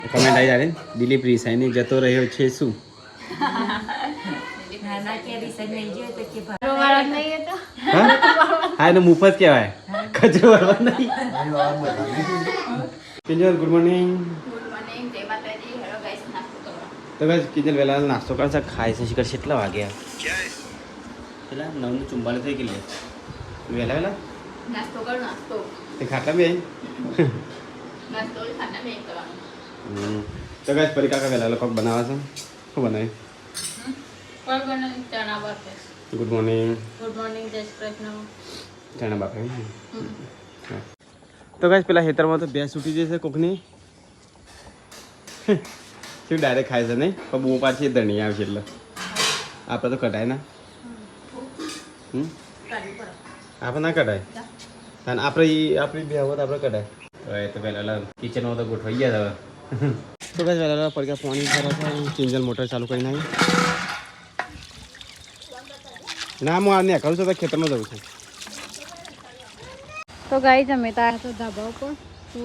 Comment આવી જાય દિલીપ રિસાઈને જતો રહ્યો છે શું? હા એને મુફત કહેવાય, કચરો વાળવા નહીં. Kinjal good morning. તો બસ કિંજલ વહેલા નાસ્તો કરશે, ખાય છે. શિખર કેટલા વાગ્યા? પેલા 9:44 થઈ ગયેલી. વહેલા વહેલા નાસ્તો કર નાસ્તો તે ખાટા બી નાસ્તો ખાના મેં કરવાનું. તો ગાઈસ પરી કાકા વહેલા લોકો બનાવે છે. શું બનાવ્યું? કોણ બનાવી? ચણા બાફે. Good morning. ગુડ મોર્નિંગ, જય શ્રી કૃષ્ણ. ચણા બાફે. તો ગાઈસ પેલા ખેતરમાં તો ભેંસ ઉઠી જશે કોકની. શું ડાયરેક્ટ ખાય છે નહીં? પણ બહુ પાછી ધણી આવશે એટલે આપણે તો કટાય ના. આપણે ના કટાય અને આપણી બે હવે આપણે કટાય. તો એ તો પહેલા કિચનમાં તો ગોઠવાઈ ગયા હવે. તો બસ પહેલાં પડ્યા પાણી ભરા કિંજલ મોટર ચાલુ કરીને આવી. ના હું આ કરું છું તો ખેતરમાં જવું છું. તો ગાઈ જમે તો ધાબા ઉપર તો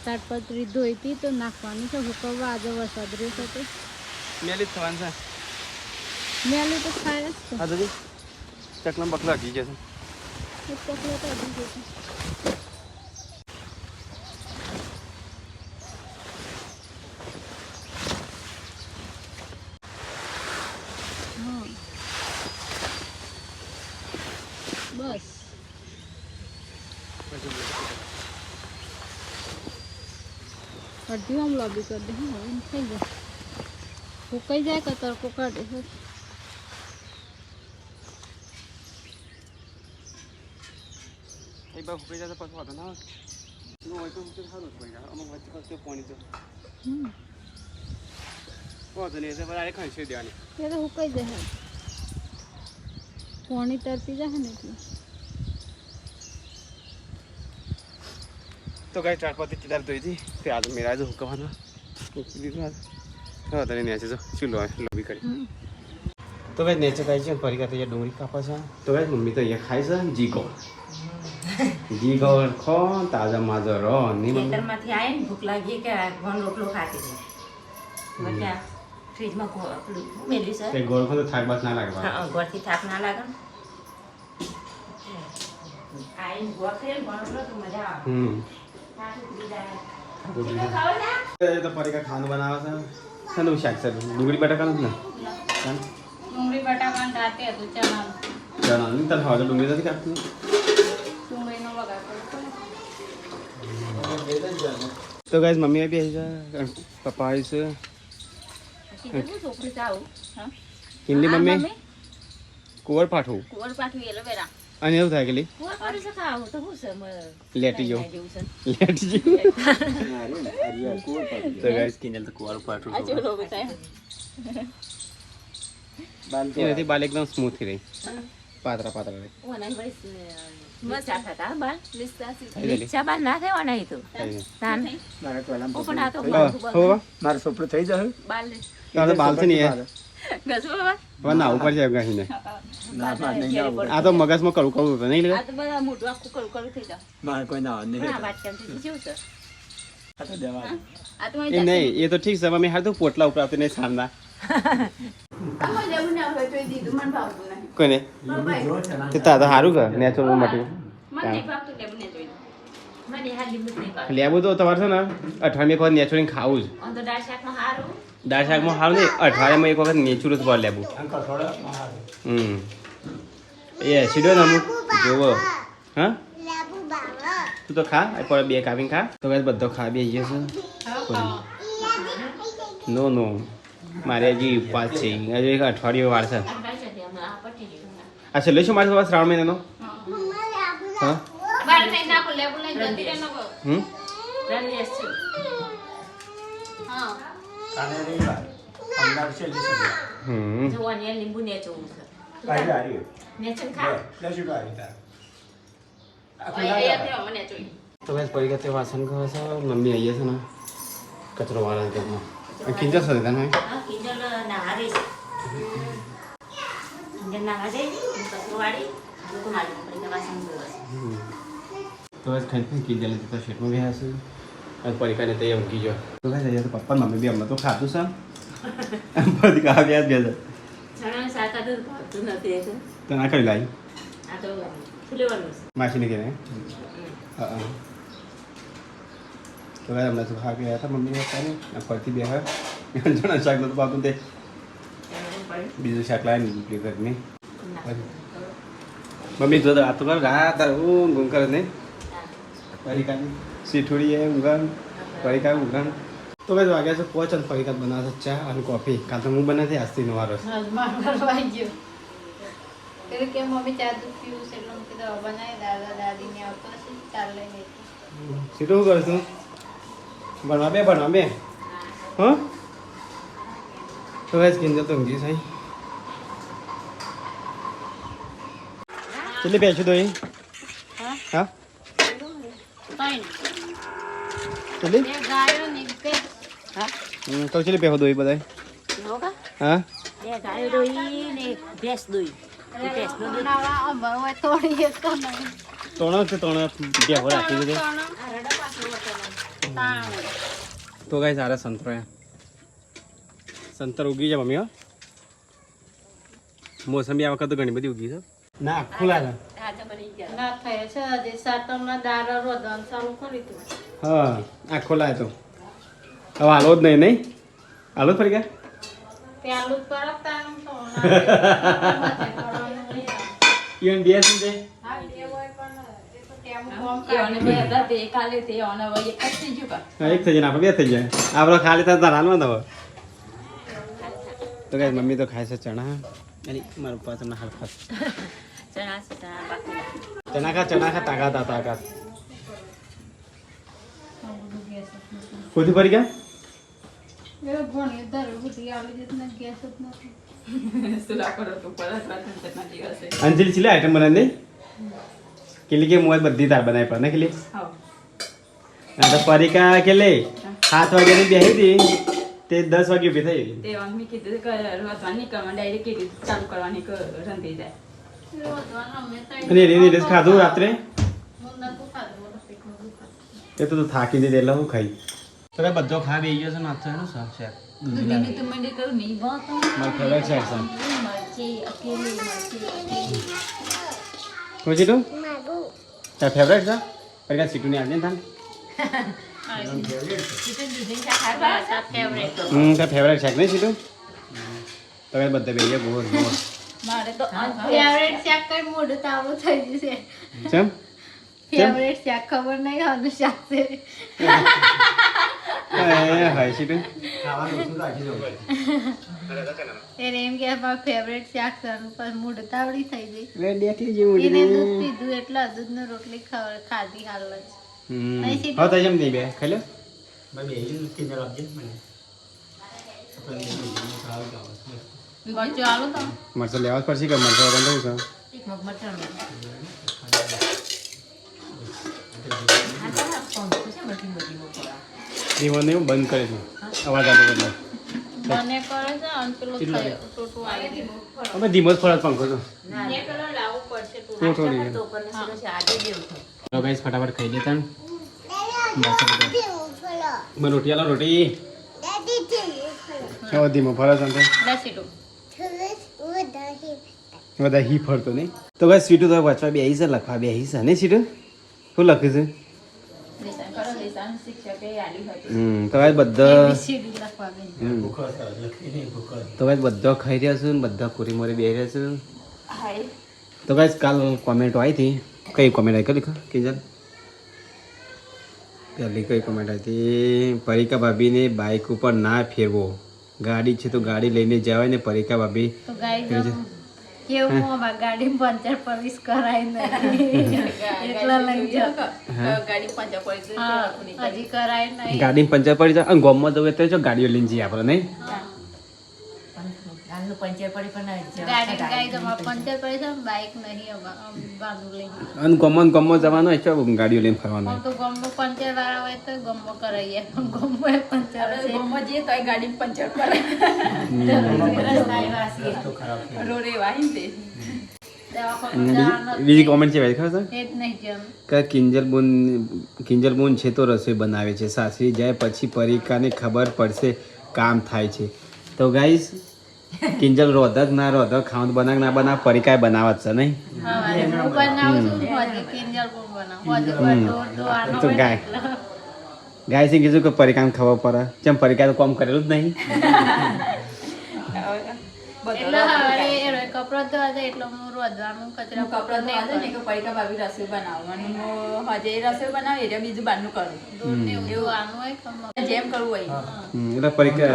તાટપત્રી ધોઈ હતી તો નાખવાની છે હુકવવા. આજે વરસાદ રહ્યો છે મેલી જ થવાનું છે. મેલી તો ખાય જ છે. હા દાદી ચકલા બકલા હકી જશે. એક ચોકલેટ હજી જશે. બસ અડધી આમ લોબી કરી દે. હા એમ થઈ જાય. ફૂકાઈ જાય કે તડકો કાઢે છે. એ બા ફૂકાઈ જાય તો પછી વાંધો ના આવે. હોય તો સારું જ પડી જાય. અમુક વચ્ચે વચ્ચે પાણી તો વાંધો નહીં એટલે બરાબર ખંચી દેવાની. એ તો ફૂકાઈ જાય. પાણી તરતી જાય ને એટલે. તો કઈ ચારપાતી ચિતાર ધોઈ હતી તે આજે મેરા જો હુકવાનો દીધું આજ. હા તને નેચે જો શું લોબી કરી. તો ભાઈ નેચે ખાઈ છે ફરી કાતે ડુંગળી કાપા છે. તો ભાઈ મમ્મી તો અહીંયા ખાય છે જીગો. જીગો ખો તાજા માજો રો ની મમ્મી. ખેતરમાંથી આવીને ભૂખ લાગી કે ઘઉં રોટલો ખાતી છે. બધા ફ્રીજમાં મેલી છે. તે ગોળ ખો તો થાક બાત ના લાગે. હા ગોળથી થાક ના લાગે. આવીને ગોળ ખાઈએ ને ઘઉં રોટલો તો મજા આવે. તો પરીકા ખાવાનું બનાવે છે. શાનું શાક છે? ડુંગળી બટાકાનું જ ને? ડુંગળી બટાકા રાતે હતું ચણા. ચણા નહીં તારે હવે ડુંગળી નથી કાપતું. ડુંગળીનો વઘાર કર્યો. તો ગાઈસ મમ્મી બી આવી છે, પપ્પા આવી છે. છોકરી આવું હિન્દી મમ્મી કુંવર પાઠવું કુંવર પાઠવી એલોવેરા અને એવું થાય કે લી કુંવર પાઠવી છે ખાવું તો શું છે લેટી જો લેટી જો. તો ગાઈસ કિંજલ તો કુંવર પાઠવું આ જો લોકો થાય એનાથી બાલ એકદમ સ્મૂથ થઈ રહી, પાતળા પાતળા રહી. ઓનાઈ બસ મસ્ત થતા બાલ એટલે લીચા બાલ ના થાય ઓનાઈ તો તાન પણ આ તો હો મારો સોપડો થઈ જશે. બાલ તારે બાલ છે ને યાર ગસો બાબા હવે ના ઉપર છે ગાહીને. ના માર નહીં આવું. આ તો મગજમાં કરું કરું તો નહીં આ લાગે. તો બધા મોટું આખું કરું કરું થઈ જાય. મારે કોઈ ના પણ આ નહીં. વાત કેમ થઈ જેવું છે આ તો દેવા દે. આ તો એ નહીં એ તો ઠીક છે મમ્મી હાલ તો પોટલા ઉપર આવતી નહીં સાંજના કોઈને તે તા તો સારું કર નેચરલ માટે મને નહીં ભાવતું લેબુ ને જોઈ મને હા લીંબુ નહીં ભાવ લેવું તો તમારે છે ને અઠવાડિયે એક વખત નેચરલ ખાવું જ. ઓન તો દાળ શાક નો હારું દાળ શાકમાં સારું નહીં, અઠવાડિયામાં એક વખત નેચરલ જ ભાવ લેવું. એ એસિડ હોય ને અમુક જોવો. હા તું તો ખા પર બે કાપીને ખા. તો બસ બધો ખા બે છે. નો નો મારે હજી ઉપવાસ છે, હજુ એક અઠવાડિયું વાર છે. આ છેલ્લે શું મારે તમારે શ્રાવણ મહિનાનો? હા બાર નહીં નાખો લેબુ નહીં જલ્દી રે નકો રણેશ છે હા કાલે રવિવાર. અમદાવાદ છે લીસે. જોવાની લીંબુ ને જોવું છે કાલે આવી. નેચન ખા લેશું કાલે તાર. એ મને જોઈ તો બસ પડી ગયા વાસણ કરે છે મમ્મી આવીએ છે ને કચરો વાળા ઘરમાં કિંજલ સાથે તને કિંજલ નહારી છે કિંજલ નહાવા જાય કચરો વાળી તો મારી પડી વાસણ ધોવા તો બસ ખાઈ કિંજલ તો શેટમાં બેહા છે અને પરીક્ષાને તે ઊંઘી ગયો તો કાંઈ તો પપ્પા મમ્મી બી અમને તો ખાધું છે બધી કાવ્યા જ બે ચણાનું શાક આ તો ભાવતું નથી એ તો. તો ના કરી લાવી આ તો ફુલેવાનું છે. માસીને કહે હા તો કાંઈ હમણાં તો ખા ગયા હતા મમ્મીને ખાને ફરતી બે હોય ચણા શાક નતું પાતું તે બીજું શાક લાવી ને દૂધી ઘરની મમ્મી જો આ તો કર રાત ઊંઘ કરે નહીં પરીકાની સીઠુડી એ ઊંઘણ પરીકા ઊંઘણ તો કઈ વાગ્યા છે પોચ અને પરીકા બનાવે ચા અને કોફી કાં તો હું બનાવતી આજથી નો વારો કે મમ્મી ચા દૂધ પીવું છે એટલે કીધું બનાવી દાદા દાદીને આવતો હશે ચાલ લઈને સીટું શું કરશું ભણવા બે હા તો કઈ સ્કીન જતો ઊંઘી સાઈ કેટલી બેસું તો હા કેટલી ગાયો ને હા તો કેટલી બેહો દોઈ બધા હો કા હા બે ગાયો દોઈ ને ભેંસ દોઈ ભેંસનો દૂધ થોડી એક તો નહીં ત્રણ બેહો રાખી દીધે તો કઈ સારા સંતરો સંતર ઉગી છે મમ્મી હો મોસંબી આ વખત ઘણી બધી ઉગી છે ના આખું લાગે ના થાય છે હજી સાતમના દાડા રોધવાનું ચાલુ કરી તું હા આખો લાય તો હવે હાલો જ નહીં હાલો જ ફરી ગયા પેલું પરતાનું તો ઈવન બે શું છે હા એક થઈ જાય ને આપણે બે થઈ જાય આપણે ખાલી થતા રાનમાં તો તો કઈ મમ્મી તો ખાય છે ચણા અને મારા પપ્પા તમને હાલ ખાસ ચણા ખા તાકાત ખુદ ફરી ગયા અંજલી છેલ્લે આઈટમ બનાવી દે કે મોજ બધી તાર બનાવી પડે ને કેટલી તો પરીકા કેટલે 7 વાગ્યાની બેસી હતી તે 10 વાગે ઉભી થઈ ગઈ તે મમ્મી કીધું કે રોધવાની કરવા ડાયરેક્ટ કીધું ચાલુ કરવાની રંધી જાય અને એની રેસ ખાધું રાત્રે એ તો થાકી દે એટલે હું ખાઈ તો બધો ખા બેસી ગયો છે નાસ્તો એનું શાક છે દૂધીની તો મંડી કરું નહીં ભાવતો મારો ફેવરેટ શાક છે મરચી અકેલી મરચી શું છે તું તાર ફેવરેટ છે પરીકા સીટું ની આવજે ને તાર તાર ફેવરેટ શાક નહીં સીટું તો બધા બેસી ગયા બોર મારે તો ફેવરેટ શાક કઈ મોઢું તાવડું થઈ જશે કેમ ફેવરેટ શાક ખબર નહીં આનું શાક છે હાય સીટું એને એમ કે મારું ફેવરેટ શાક છે પણ મોઢું તાવડી થઈ ગઈ ડેકલી જેવું એને દૂધ પીધું એટલે દૂધની રોટલી ખાધી હાલ જ હા તો જેમ નહીં બે ખાઈ લો મરચું આલું તો મરચો લેવા જ પડશે કે મરચો વગર નહીં છે એક મગ મટર જીવન એવું બંધ કરે છે અવાજ આવતો એટલે મને કરે છે અને પેલું ટોટું આવી ગયું અમે ધીમો જ ફરજ પંખો છો એ પેલો લાવવું પડશે ટોટો નહીં તો ઉપર આજે જેવું થાય તો ગાઈસ ફટાફટ ખાઈ લેતા મને રોટી આલો રોટી કેવો ધીમો ફરજ અંતે બધા હી ફરતો નહીં તો ગાઈસ સીટું તો વાંચવા બેહી છે લખવા બેહી છે ને સીટું શું લખ્યું છે તો ગાઈસ બધા તો ગાઈસ બધા ખાઈ રહ્યા છું ને બધા કોરી મોરી બેહી રહ્યા છું તો ગાઈસ કાલ કોમેન્ટ આવી હતી કઈ કોમેન્ટ આવી કરી કે ચાલ પહેલી કઈ કોમેન્ટ આવી હતી પરીકા ભાભીને બાઇક ઉપર ના ફેરવો ગાડી છે તો ગાડી લઈને જવાય ને પરીકા ભાભી તો ગાઈ કેવું અમાર ગાડી પંચર સર્વિસ કરાય નહીં એટલા લઈ જાવ ગાડી પાંચા પડી હજી કરાય નહીં ગાડી પંચર પડી જાય અને ગોમમાં જવું તો જો ગાડીઓ લઈને જઈએ આપણે નહીં હાલનું પંચર પડી પણ ગાડી ગાઈ તમાર પંચર પડી છે બાઈક નહીં બાંધું લઈ અને ગમમાં જવાનું હોય છે ગાડીઓ લઈને ફરવાનું આમ તો ગમો પંચર વાળા હોય તો ગમો કરાઈએ પણ ગમો પંચર છે ગમમાં જઈએ તો ગાડી પંચર કરે રોડે વાહી તે બીજી કોમેન્ટ છે ભાઈ ખબર છે એ જ નહીં જેમ કે કિંજલબોન છે તો રસોઈ બનાવે છે, સાસરી જાય પછી પરિકાને ખબર પડશે કામ થાય છે. તો ગાઈસ કિંજલ રોધક ના રોધક ખાવાનું બનાવ ના બનાવ પરિકાય બનાવત છે નહીં. હવે હું બનાવું છું હોજી કિંજલ કોણ બનાવ હોજી બધો આનો તો ગાય ગાય છે કીધું કે પરિકાને ખબર પડે ચમ પરિકા તો કામ કરેલું જ નહીં. એટલે હવે એ કપડો ધોવા જાય એટલે હું રોધવાનું કચરા કપડો તો યાદ ને કે પરિકા ભાભી રસોઈ બનાવવાનું હું હજે રસોઈ બનાવી એટલે બીજું બહારનું કરું દૂધ ને એવું ધોવાનું હોય કે જેમ કરવું હોય એટલે પરિકા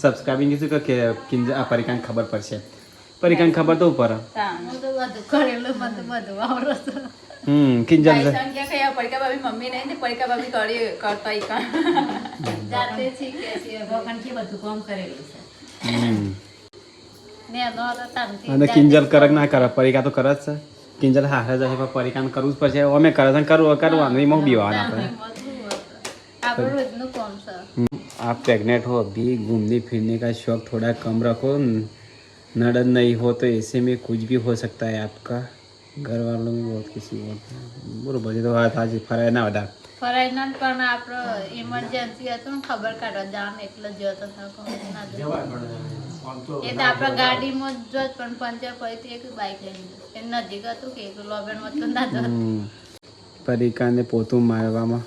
સબસ્ક્રાઇબિંગ કીધું કે કિંજલ આ પરિકાને ખબર પડશે. પરિકાને ખબર તો પડે. હું તો બધું કરેલું મને તો બધું આવડે છે. કિંજલ પરિકા ભાભી મમ્મી નહીં ને પરિકા ભાભી કરી કરતા ઈ કામ. જાતે શીખે છે ભગવાનથી બધું કામ કરેલું છે. ને નો તો તામથી અને કિંજલ કરક ના કરે પરિકા તો કરે જ છે. કિંજલ હારે જશે પણ પરિકાને કરવું જ પડશે. અમે કરે છે કરવાનું એમાં બીવાના આપણે. આપણું રોજનું કામ છે. आप प्रेग्नेंट हो अभी घूमने फिरने का शौक थोड़ा कम रखो, नड़न नहीं हो तो ऐसे में कुछ भी हो सकता है आपका. घर वालों में बहुत किसी बरोबर છે તો વાત આજે ફરાય ના વધારે ફરાય ના પણ આપણો ઇમરજન્સી હતું ને ખબર કાઢવા જામ એટલે જતો હતો ના જતો. જવાય પણ આમ તો એ તો આપણે ગાડીમાં જ જોત પણ પંચર પડી હતી એક બાઇક લઈને જતો. એ નજીક હતું કે એક લોબેનમાં તો ના જતો. પરિકાને પોતું મારવામાં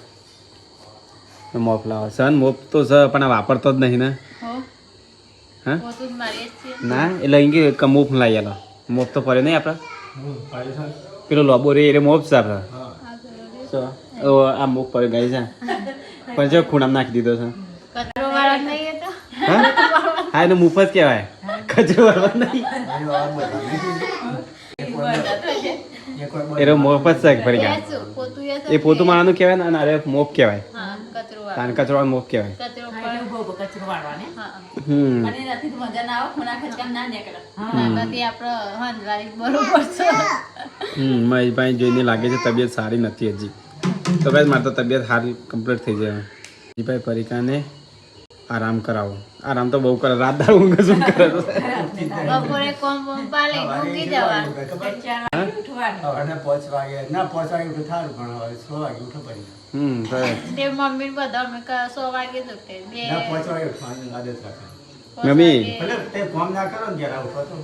મોપ લાવો સન મોપ તો છે પણ આ વાપરતો જ નહીં ને. હો હા પોતું જ મારીએ જ છીએ. ના એટલે અહીં કે મોપ લાવી આલો મોપ તો પડે નહીં આપણે પાડે છે. પેલો લોબો રે એટલે મોપ છે આપણે. હા આ પેલો તો આ મોપ પર ગઈ છે પણ જો ખૂણામાં નાખી દીધો છે. કચરો વાળા નહીં એ તો. હા હા એને મુફ જ કહેવાય કચરો વાળવા નહીં. મારી વાત બતાવી. એનો મોપ જ છે પરિકા. એ શું? પોતું એ એ પોતું મારવાનું કહેવાય ને અને અરે મોપ કહેવાય. હા કચરો વાળો. તાન કચરો મોપ કહેવાય. કચરો હા, પણ એટલે બહુ કચરો વાળવાને. હા અને એનાથી તો મજા ના આવે ખૂણા ખચકામ ના નીકળે નાનાથી આપણે હંજવારી બરોબર છે. મહેશભાઈ જોઈને લાગે છે તબિયત સારી નથી હજી. તો ભાઈ મારે તો તબિયત સારી કમ્પ્લીટ થઈ જાય. મહેશભાઈ પરિકાને આરામ કરાવો. આરામ તો બહુ કરે રાત દાળ ઊંઘ શું કરે તો. બપોરે કોમ પાલે ઊંઘી જવાનું. ઉઠવાનું. સવારના 5 વાગે ના 5 વાગે ઉઠે થારું પણ હવે 6 વાગે ઉઠે પડી તો તે મમ્મી ને બધા અમે 100 વાગે જ ઉઠે. બે ના 5 વાગે ઉઠવાની આદત રાખે. મમ્મી ભલે તે કામ ના કરો ને જરા ઉઠો તો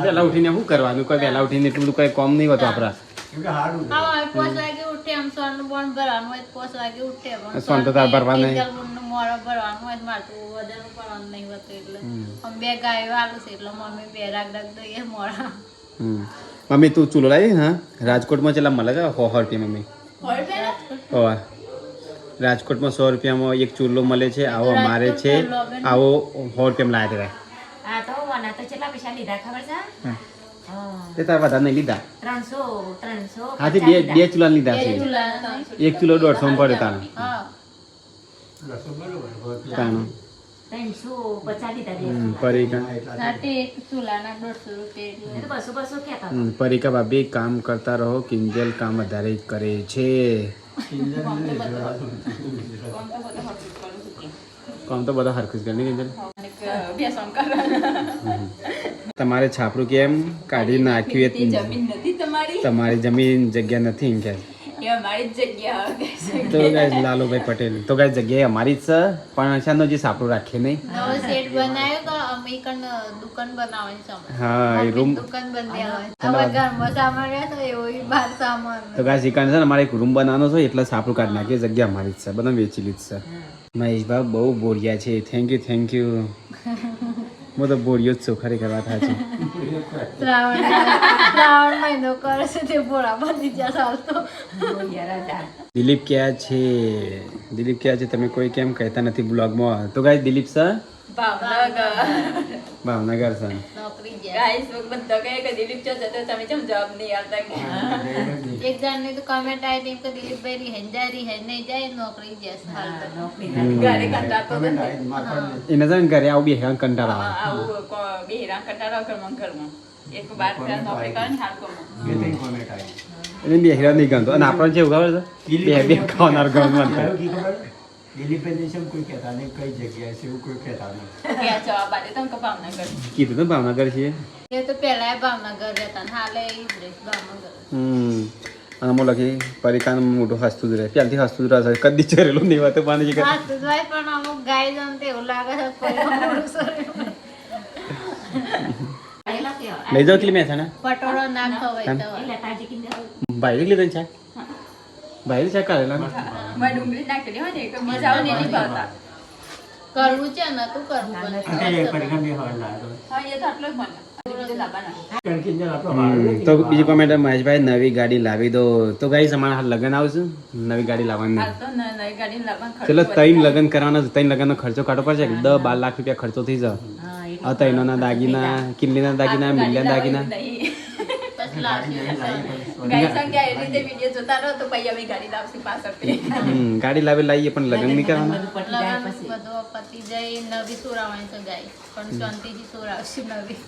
વહેલા ઉઠીને શું કરવાનું કોઈ વહેલા ઉઠીને એટલું બધું કોઈ કોમ નહીં હોતું આપણા. કેમ કે હારું છે. હા 5 વાગે ઉઠે એમ સોનું બોન ભરવાનું હોય 5 વાગે ઉઠે પણ સોન તો તાર ભરવા નહીં. કિંજલનું મોઢું ભરવાનું હોય તો મારતું વજન ભરવાનું નહીં હોતું એટલે અમે બે ગાયો આલું છે એટલે મમ્મી બે રાગ દઈએ મોડા. મમ્મી તું ચૂલો લાવી હા રાજકોટમાં ચેલા મળે છે 100 રૂપિયા મમ્મી. હોવા રાજકોટમાં 100 રૂપિયામાં એક ચૂલો મળે છે. આવો અમારે છે આવો 100 રૂપિયામાં લાવ્યા આ તો વના તો કેટલા પૈસા લીધા ખબર છે? હતા. હા. તે તાર વધારે નહીં લીધા. 300 હાથી બે ચૂલા લીધા છે. એક ચૂલો 150 માં પડે તાનો. હા રસો બરોબર તાનો 350 લીધા બે. પરિકા સાથે એક ચૂલાના 150 રૂપિયા એટલે. એ તો 200 કહેતા પરિકા ભાભી કામ કરતા રહો. કિંજલ કામ વધારે કરે છે. કામ તો બધા હરખું જ કરે ને કિંજલ. બેસણ કરે તમારે છાપરું કેમ કાઢી નાખ્યું એ જમીન નથી તમારી તમારી જમીન જગ્યા નથી એમ કે. એ અમારી જ જગ્યા આવે તો ગાય લાલુભાઈ પટેલ તો ગાય જગ્યાએ અમારી જ છે પણ શાનો જે સાપડું રાખીએ નહીં. નવો સેટ બનાવ્યો તો અમે કન દુકાન બનાવવાની છે અમે. હા એ મમ્મી રૂમ દુકાન બંધાવી હવે ઘરમાં સામાન રહ્યો તો એવો ઈ બહાર સામાન. તો ગાય શીખવાનું છે ને અમારે એક રૂમ બનાવવાનો છે એટલે સાપડું કાઢી નાખીએ. જગ્યા અમારી જ છે બધા વેચી લીધી છે. મહેશભાઈ બહુ બોરિયા છે. થેન્ક યુ હું તો બોરિયો જ છું ખરેખર વાત સાચી. શ્રાવણ મહિનો કરે છે તે બોરા બની ગયા સાલ તો. દિલીપ ક્યાં છે તમે કોઈ કેમ કહેતા નથી બ્લોગમાં. તો ગાય દિલીપ સર ભાવનગર છે. નોકરી ગયા. ગાઈસ બધા કહે કે દિલીપ ચો જતો તમે કેમ જવાબ નહીં આવતા કે એક જણની તો કમેન્ટ આવી હતી કે દિલીપભાઈ રિહાઈ નહીં જાય નોકરી જશે હાલ તો. ઘરે કંટાળતો નથી એને છે ને ઘરે આવું બે હેરાન કંટાળા આવે. આવું બે હેરાન કંટાળો ઘરમાં એક બાર નોકરી કરે ને હાલ કરું એને બે હેરાન નહીં ગમતો. અને આપણને કેવું ખબર છે બે ખાવાનાર ગમવાનું કરે. દિલીપભાઈ છે કોઈ કહેતા નહીં કઈ જગ્યાએ છે એવું કોઈ કહેતા નહીં કે જવાબ આપે તો ભાવનગર કીધું તો ભાવનગર છીએ. એ તો પહેલા ભાવનગર રહેતા ને હાલે એ જ રહે ભાવનગર. અને હું લખી પરિકાનું મોટું હસતું જ રહે ત્યાંથી હસતું જ રહે કદી ચરેલું નહીં વાત પાણી કે હા તો ભાઈ પણ અમુક ગાય જણ તો એવું લાગે છે કોઈ મોડું શરીર. લઈ જાઓ કેટલી મહેસાણા પટોળો ના ખવાય તો એટલે તાજી કિંમત ભાઈ લીધે છે ભાઈ છે કાઢેલા મેં ડુંગળી નાખેલી હોય ને એક મજા આવે ને એની ભાવતા કરવું છે ને તું કરવું અને એ પણ પરીક્ષા બી હવે લાગે. હા એ તો આટલો જ મને બીજું લાવવાના કણકી જરા આપણો વાળો તો બીજી કોમેન્ટ મહેશભાઈ નવી ગાડી લાવી દો તો ગાઈ અમારા હાલ લગન આવશે નવી ગાડી લાવવાની હાલ તો નવી ગાડી લાવવાનો ચલો ત્રણ લગન કરવાના છે ત્રણ લગનનો ખર્ચો કાઢવો પડશે 10-12 લાખ રૂપિયા ખર્ચો થઈ જાય હા એટલે આ ત્રણના દાગીના કિલ્લીના દાગીના મિલિયન દાગીના પછી લાવશે. ગાઈ સંખ્યા એ રીતે વિડીયો જોતા રહો તો પછી અમે ગાડી લાવશે પાછળથી ગાડી લાવીએ પણ લગન નહીં કરવાના બધું પટી જાય લગન પછી બધું પતી જાય નવી સુરાવણી છે ગાય પણ શાંતિથી સુરાવશે નવી.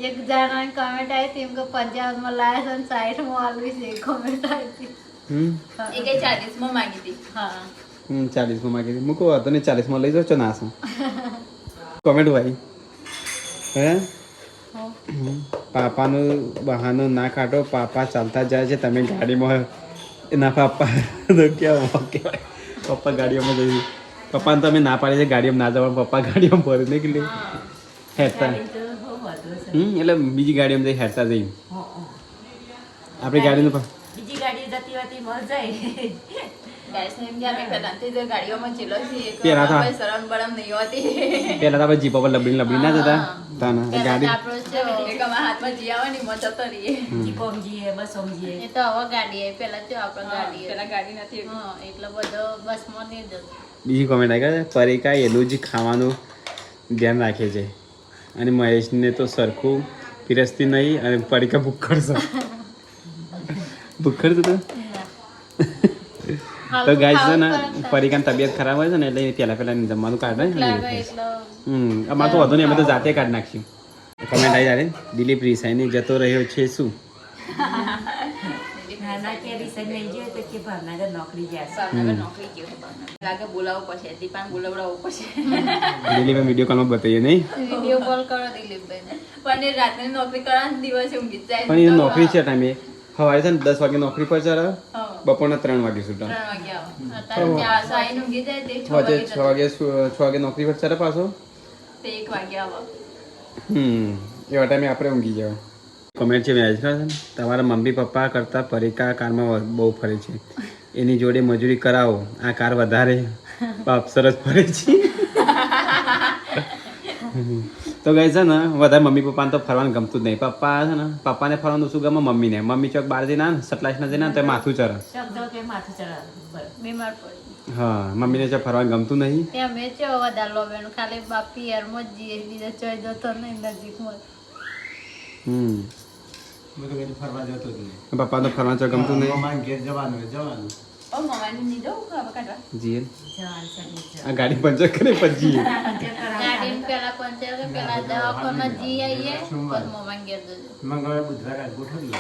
એક જણાની કમેન્ટ આવી હતી એમ કે 50 માં લાયા છે અને 60 માં આલવી છે કમેન્ટ આવી હતી. એ કઈ 40 માં માંગી હતી હા 40 માં માગી મૂકો હતો ને 40 માં લઈ જાઓ છો નાસો કોમેન્ટ ભાઈ હે પાપાનું બહાનું ના કાઢો પાપા ચાલતા જાય છે તમે ગાડીમાં એના પાપા તો કેવા કહેવાય પપ્પા ગાડીઓમાં જઈ પપ્પાને તમે ના પાડી છે ગાડીમાં ના જવાનું પપ્પા ગાડીઓમાં ભરી નીકળી હેરતા ગાડી તો બહુ વધુ છે એટલે બીજી ગાડીમાં જઈ હેરતા જઈ હં, હં. આપણી ગાડીનું બીજી ગાડી જતી હોતી મજા જાય ગાઈસ ને એમ કે અમે પહેલાથી જ ગાડીઓમાં ચેલો છીએ પેલા તો- કોઈ શરમ બરમ નહીં હોતી પેલા તો આપણે જીપો પર લબડી ના જતા તાના પહેલા ગાડી તો આપણો છે એક અમારા હાથમાં જી આવે ને એમાં જતો રહીએ જીપો સમજીએ બસ સમજીએ એ તો હવે ગાડી આવી પહેલા તો આપણે ગાડી પેલા ગાડી નથી હા એટલો બધો બસમાં નહીં જતો. બીજી કોમેન્ટ આવી છે પરિકા એનું જ ખાવાનું ધ્યાન રાખે છે અને મહેશને તો સરખું પીરસતી નહીં અને પરિકા ભૂખડ છે ભૂખડ છે તો ગાય છે ને પરિકાની તબિયત ખરાબ હોય છે ને એટલે પહેલા જમવાનું કાઢે ને લાગે એટલો અમારે તો વધુ નહીં અમે તો જાતે કાઢી નાખશું કમેન્ટ આવી જાય દિલીપ રિસાઈની જતો રહ્યો છે શું નાના કે રિસર્ચ નહીં જોઈએ તો કે ભાવનગર નોકરી ગયા ભાવનગર નોકરી ગયો લાગે બોલાવવું પડશે દીપાને બોલાવડાવવું પડશે દિલીપે વિડીયો કોલમાં બતાવીએ નહીં વિડીયો કોલ કરો દિલીપભાઈને. પણ એ રાતની નોકરી કરવાના દિવસે ઊંઘી જ જાય પણ એ નોકરી છે ટાઈમે સવારે છે ને 10 વાગે નોકરી પર ચડે હા. બપોરના 3 વાગે છૂટા 3 વાગે આવે અત્યારે ત્યાં સાઈને ઊંઘી જાય તે 6 વાગે વાગે 6 વાગે નોકરી પર ચડે પાછો તે 1 વાગે આવે એવા ટાઈમે આપણે ઊંઘી જવાય કોમેન્ટ છે મેં છે તમારા મમ્મી પપ્પા કરતાં પરિકા કારમાં બહુ ફરે છે એની જોડે મજૂરી કરાવો આ કાર વધારે બાપ સરસ ફરે છે તો ગઈ છે ને વધારે મમ્મી પપ્પાને તો ફરવાનું ગમતું જ નહીં પપ્પા છે ને પપ્પાને ફરવાનું શું ગમે મમ્મીને મમ્મી ચોક બહાર જઈને સટલાસના જઈને તો માથું ચરે શબ્દો કે માથું ચડાવે બરાબર બીમાર પડી હા મમ્મીને ચોક ફરવાનું ગમતું નહીં ત્યાં મેં ચો વધારે લો બેન ખાલી બાપી યારમાં જ જઈએ બીજા ચોઈ જતો નહીં નજીકમાં બધું કદી ફરવા જતો જ નહીં. પપ્પાને ફરવાનું ચોક ગમતું નહીં મમ્માને ઘેર જવાનું હોય, જવાનું. ઓ મમ્માને નહીં જવું ખાવા કાઢવા જીએ જવાન છે આ ગાડી પંચર કરે પછી ગાડીમાં પેલા પંચર કે પેલા દવાખાના જી આવીએ પછી મોબાઈલ ઘેર જજો. મંગળવારે બુધવારે આ ગોઠવીએ.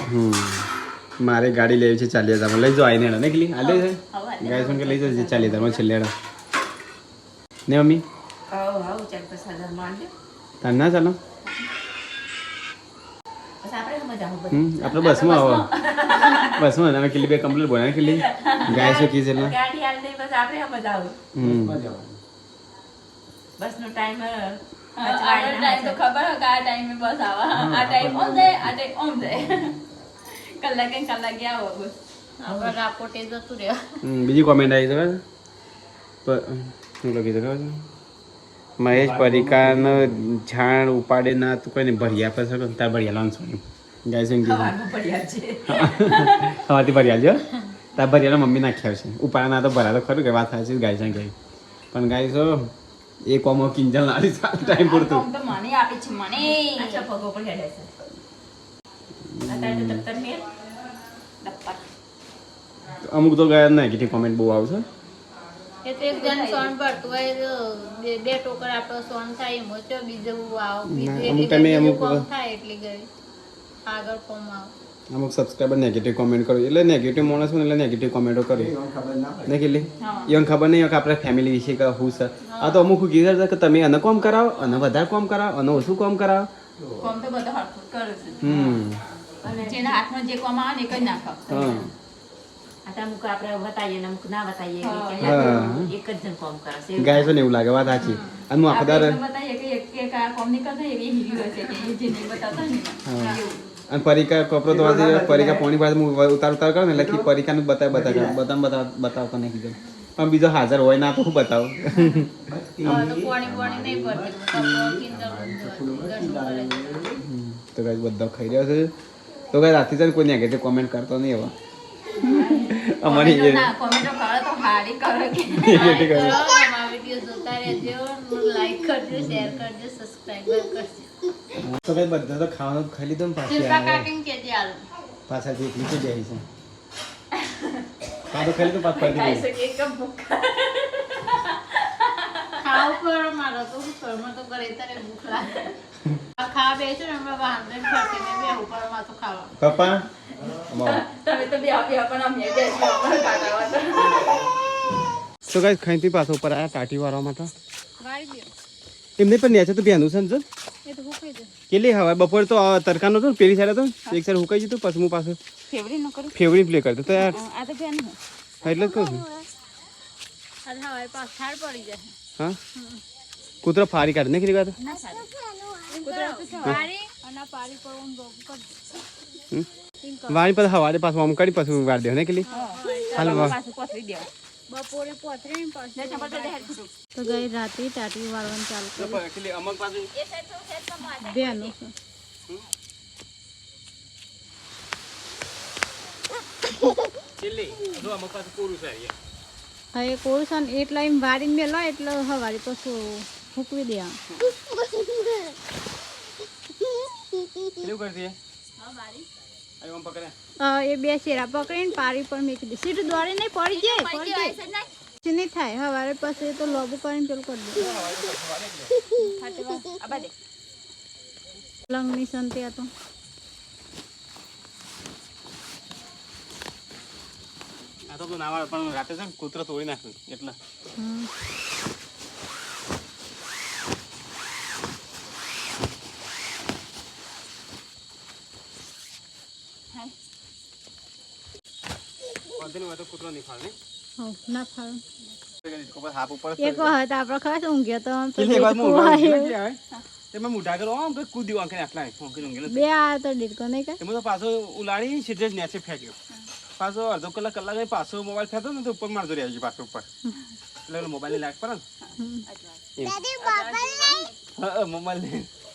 મારે ગાડી લેવી છે 40,000 લઈ જાઓ આઈને હેડા નીકળી હાલે છે ગાય સુન કે લઈ જાઓ 40,000 છેલ્લે હેડા ને મમ્મી આવું આવું 4-5 હજાર માંડે તાર ના ચાલો બસ આપણે મજા આવે બધું આપણે બસમાં આવો બસમાં અમે કેટલી બે કમ્પ્લીટ બોલાય કેટલી ગાય શું કી છે એટલે ગાડી હાલ નહીં બસ આપણે મજા આવે બસમાં જવાનું. બસનો ટાઈમ આપણો ટાઈમ તો ખબર હોય કે આ ટાઈમે બસ આવે આ ટાઈમ ઓમ જાય આ ટાઈમ ઓમ જાય કલાકે આવો બસ આપણે રાપોટે જતું રહ્યા બીજી કોમેન્ટ આવી છે શું લખી છે ખબર છે મહેશ પરિકાનો ઝાડ ઉપાડે ના તું કોઈને ભરિયા પર શકો તાર ભરિયા લાવવાનું છોડ્યું ગાય શું કીધું ખાવાનું પડ્યા છે હવાથી ભરિયા જો તાર ભરિયાનો મમ્મી નાખ્યા છે ઉપાડા ના તો ભરા તો ખરું કે વાત થાય છે ગાય છે ગાય પણ ગાય છો એ કોમો કિંજલ નારી ટાઈમ પૂરતું આમ તો મને આપી છે મને અચ્છા પગો પર હેડે છે અત્યારે તો દફતર મેલ ડપ્પા અમુક તો ગાય નેગેટિવ કોમેન્ટ બહુ આવશે એ તો એક જણ સોન ભરતું હોય તો બે ટોકર આપણો સોન થાય એમ હોય તો બીજું આવો બીજું અમુક એટલે time બીજું અમુક કોમ થાય એટલી ગઈ આગળ કોમ આવે અમુક સબસ્ક્રાઈબર નેગેટિવ કોમેન્ટ કર્યું એટલે નેગેટિવ માણસ હોય ને એટલે નેગેટિવ કોમેન્ટો કરી એ મને ખબર ના પડે. ને કેટલી એવું ખબર નહીં હોય કે આપણે ફેમિલી વિશે કે હું છે આ તો અમુક કીધા છે કે તમે આને કોમ કરાવો અને વધારે કોમ કરાવો અને ઓછું કોમ કરાવો કોમ તો બધો હરખું કરે છે અને જેના હાથમાં જે કોમ આવે ને એ કઈ નાખો હા આ તો અમુક આપણે બતાવીએ ને અમુક ના બતાવીએ હા. એક જ જણ કોમ કરે છે ગાય છે ને એવું લાગે વાત સાચી અને હું આખો દાડો આપણે બતાવીએ કે એક આ કોમ નહીં કરતા એવી હીરી હોય છે કે એ જે નહીં બતાવતા ને એવું. અને પરીકા કપડો તો વાજે પરીકા પાણી પાસે હું ઉતાર ઉતાર કરું ને એટલે પરીકાનું બતાવતો નહીં કીધું પણ બીજો હાજર હોય ના તો હું બતાવું હવે તો પાણી નહીં પડતી કપડો કિંદર બધું કરે છે. તો ગાય બધા ખાઈ રહ્યો છે તો ગાય રાતે છે ને કોઈ નેગેટિવ કોમેન્ટ કરતો નહીં હવે અમારી કોમેન્ટો ના કોમેન્ટો કરે તો હારી કરે કે નેગેટિવ કરે અમારા વિડીયો જોતા રહેજો, લાઈક કરજો, શેર કરજો, સબસ્ક્રાઇબ કરજો. તો ગાય બધા તો ખાવાનું ખાઈ લીધું ને પાછી શિલ્પા આવે. કાકીને કહેજે આલુ. પાછા જે નીચે જાય છે ખાધું ખાઈ લીધું પાછું પડી ખાઈ ગયું શકે એક ભૂખા ખાવું પડે મારે તો શું કરું? મને તો ઘરે તારે ભૂખ લાગે. આ ખાવા બેસ્યું ને હમણાં વાંધો ફરતીને બેહવું પડે માથું ખાવા. પપ્પા અમારો તમે તો બે પણ અમે બેસી પણ કાઢાવા તો ગાય ખાઈથી પાછો ઉપર આવ્યા ટાટી વાળવા માટે વાળી દો. એમને પણ નેચે તો બેનું છે ને જો એ તો હુકાઈ જાય. કેટલી હવા બપોર તો તડકાનો હતો ને પેલી સાઈડ હતો ને એક સાઈડ હુકાઈ જતું પછી હું પાછું ફેવરી ન કરું ફેવરિટ પ્લે કરતો તો યાર આ તો બેન હા, એટલે જ કહું છું આ હવાએ પાછ ઠાર પડી જાય. હા કૂતરો ફારી કાઢે ને કેટલી વાત વાળી અને આ પારી પર ઊંઘ કરજો. વાણી પછી હવારે પાછું આમ કાઢી પાછું વાર દે ને કેટલી હાલ વાહ પાછું પથરી દેવા બપોરે પોતરી ને પાછું. ચંપલ તો દેખાડ ખોટું તો ગઈ રાતે ટાટી વાળવાનું ચાલુ કર્યું. અમુક પાછું બેનું છે. અમુક પાછું પૂરું છે હા એ કોળ છે ને એટલા એમ વાળીને મેલો એટલે હવારે પછી ફૂકવી દે આમ. કેવું કરતી આમ પકડે એ બે શેરા પકડીને પારી પર મૂકી દે. સીધું દોડી નહીં પડી જાય પછી નહીં થાય. હવારે પછી તો લોબુ કરીને પેલું કરી દે. લંગની સંતે હતો. આ તો ના વાળે પણ રાતે છે ને કૂતરો તોડી નાખ્યું એટલે હમ. વધુ હોય તો કૂતરો નહીં ફાળે હો, ના ફાવે. હાફ ઉપર એક વખત આપણે ખાસ ઊંઘ્યો તો આમ તો કેટલી વાર દેડકો આવ્યો. તેમાં મોટા કરો આમ તો કૂદ્યું આંખે આટલા ઊંઘેલું બે આવ્યો તો દેડકો નહીં કાંઈ. એમાં તો પાછો ઉલાડી સીધે જ નેચે ફેંક્યો પાછો અડધો કલાક પાછો મોબાઈલ ફેંકતો ને તો ઉપર મારતો રહી ગયો પાછો ઉપર એટલે મોબાઈલ લાઈટ પર ને મોબાઈલ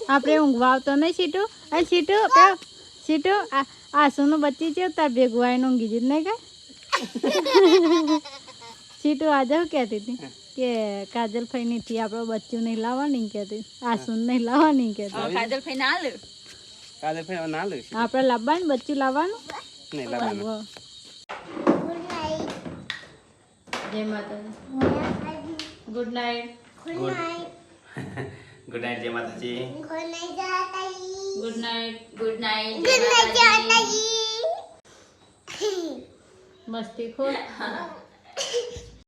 આપણે ઊંઘવા આવતો નહીં સીટું અને સીટું સીટું આસુનું બચ્ચી છે તાર ભેગું આવીને ઊંઘી જ નહીં કાંઈ. સીટું આજે શું કહેતી હતી કે કાજલ ફઈ નથી આપણે બચ્ચું નહીં લાવવાની કહેતી, આસુન નહીં લાવવાની કહેતી. કાજલ ફઈ ના લે કાલે ફેર ના લે આપણે લાવવાનું બચ્ચું લાવવાનું. નહીં લાવવાનું વાહ. જય માતાજી. Good night. ગુડ નાઇટ જય માતાજી ગુડ નાઇટ. ગુડ નાઇટ મસ્તી ખોર.